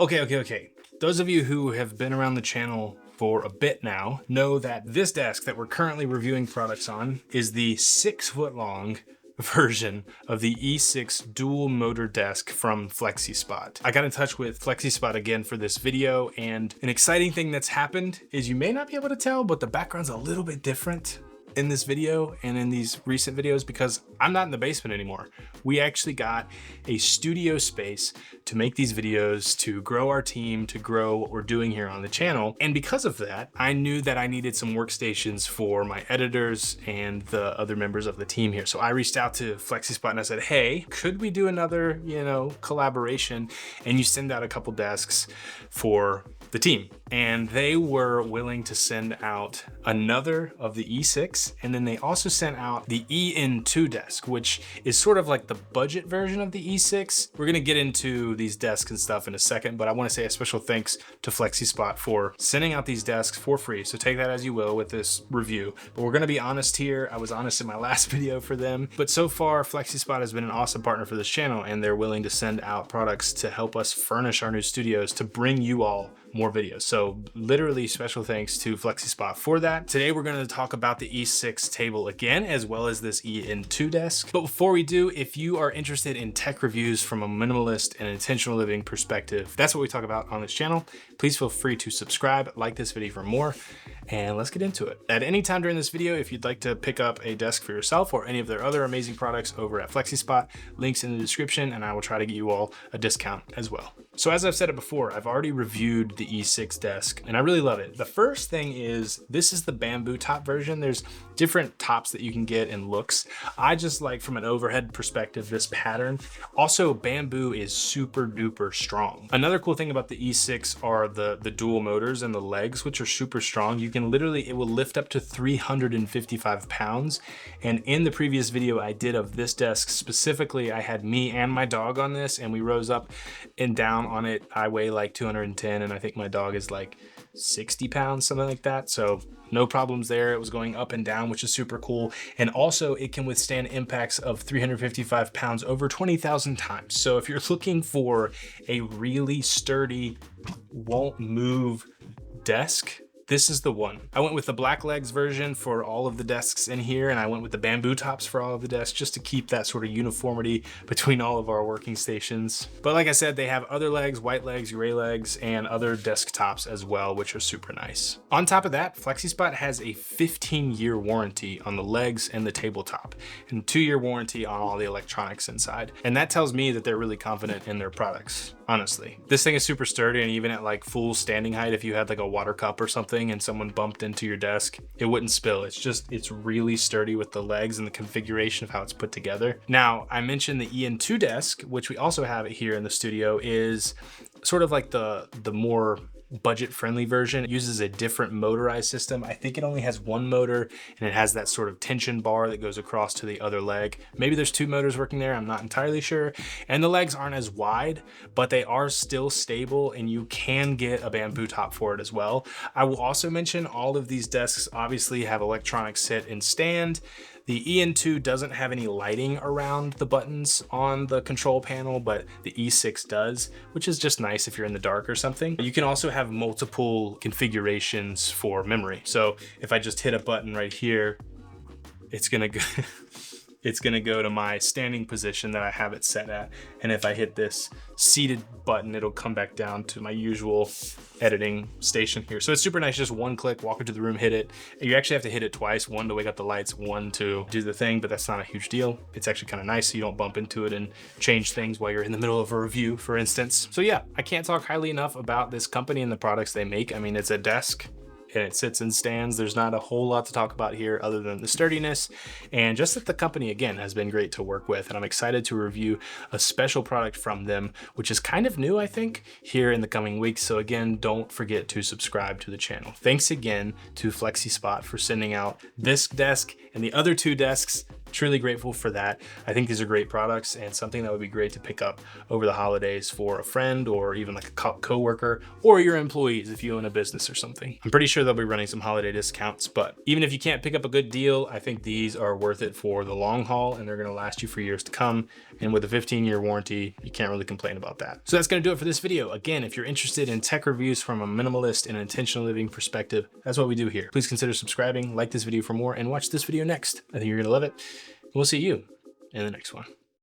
Okay. Those of you who have been around the channel for a bit now know that this desk that we're currently reviewing products on is the 6-foot long version of the E6 dual motor desk from FlexiSpot. I got in touch with FlexiSpot again for this video, and an exciting thing that's happened is you may not be able to tell, but the background's a little bit different in this video and in these recent videos because I'm not in the basement anymore. We actually got a studio space to make these videos, to grow our team, to grow what we're doing here on the channel. And because of that, I knew that I needed some workstations for my editors and the other members of the team here. So I reached out to FlexiSpot and I said, hey, could we do another, collaboration? And you send out a couple desks for the team. And they were willing to send out another of the E6, and then they also sent out the EN2 desk, which is sort of like the budget version of the E6. We're gonna get into these desks and stuff in a second, but I wanna say a special thanks to FlexiSpot for sending out these desks for free. So take that as you will with this review. But we're gonna be honest here. I was honest in my last video for them. But so far, FlexiSpot has been an awesome partner for this channel, and they're willing to send out products to help us furnish our new studios to bring you all more videos. So literally special thanks to FlexiSpot for that. Today we're going to talk about the E6 table again, as well as this EN2 desk. But before we do, if you are interested in tech reviews from a minimalist and intentional living perspective, that's what we talk about on this channel. Please feel free to subscribe, like this video for more, and let's get into it. At any time during this video, if you'd like to pick up a desk for yourself or any of their other amazing products over at FlexiSpot, links in the description, and I will try to get you all a discount as well. So as I've said it before, I've already reviewed the E6 desk and I really love it. The first thing is, this is the bamboo top version. There's different tops that you can get in looks. I just like, from an overhead perspective, this pattern. Also, bamboo is super duper strong. Another cool thing about the E6 are the dual motors and the legs, which are super strong. You can literally, it will lift up to 355 pounds. And in the previous video I did of this desk specifically, I had me and my dog on this and we rose up and down on it. I weigh like 210 and I think my dog is like 60 pounds, something like that. So no problems there. It was going up and down, which is super cool. And also it can withstand impacts of 355 pounds over 20,000 times. So if you're looking for a really sturdy, won't move desk, this is the one. I went with the black legs version for all of the desks in here, and I went with the bamboo tops for all of the desks just to keep that sort of uniformity between all of our working stations. But like I said, they have other legs, white legs, gray legs, and other desktops as well, which are super nice. On top of that, FlexiSpot has a 15-year warranty on the legs and the tabletop, and 2-year warranty on all the electronics inside. And that tells me that they're really confident in their products. Honestly, this thing is super sturdy, and even at like full standing height, if you had like a water cup or something and someone bumped into your desk, it wouldn't spill. It's really sturdy with the legs and the configuration of how it's put together. Now, I mentioned the EN2 desk, which we also have it here in the studio, is sort of like the more budget-friendly version. It uses a different motorized system. I think it only has one motor, and it has that sort of tension bar that goes across to the other leg. Maybe there's 2 motors working there, I'm not entirely sure. And the legs aren't as wide, but they are still stable, and you can get a bamboo top for it as well. I will also mention all of these desks obviously have electronic sit and stand. The EN2 doesn't have any lighting around the buttons on the control panel, but the E6 does, which is just nice if you're in the dark or something. You can also have multiple configurations for memory. So if I just hit a button right here, it's gonna go it's gonna go to my standing position that I have it set at. And if I hit this seated button, it'll come back down to my usual editing station here. So it's super nice, just one click, walk into the room, hit it. You actually have to hit it twice, one to wake up the lights, one to do the thing, but that's not a huge deal. It's actually kind of nice so you don't bump into it and change things while you're in the middle of a review, for instance. So yeah, I can't talk highly enough about this company and the products they make. I mean, it's a desk and it sits and stands. There's not a whole lot to talk about here other than the sturdiness, and just that the company again has been great to work with, and I'm excited to review a special product from them, which is kind of new, I think, here in the coming weeks. So again, don't forget to subscribe to the channel. Thanks again to FlexiSpot for sending out this desk and the other 2 desks truly grateful for that. I think these are great products and something that would be great to pick up over the holidays for a friend or even like a coworker or your employees if you own a business or something. I'm pretty sure they'll be running some holiday discounts, but even if you can't pick up a good deal, I think these are worth it for the long haul and they're going to last you for years to come. And with a 15-year warranty, you can't really complain about that. So that's going to do it for this video. Again, if you're interested in tech reviews from a minimalist and intentional living perspective, that's what we do here. Please consider subscribing, like this video for more, and watch this video next. I think you're going to love it. We'll see you in the next one.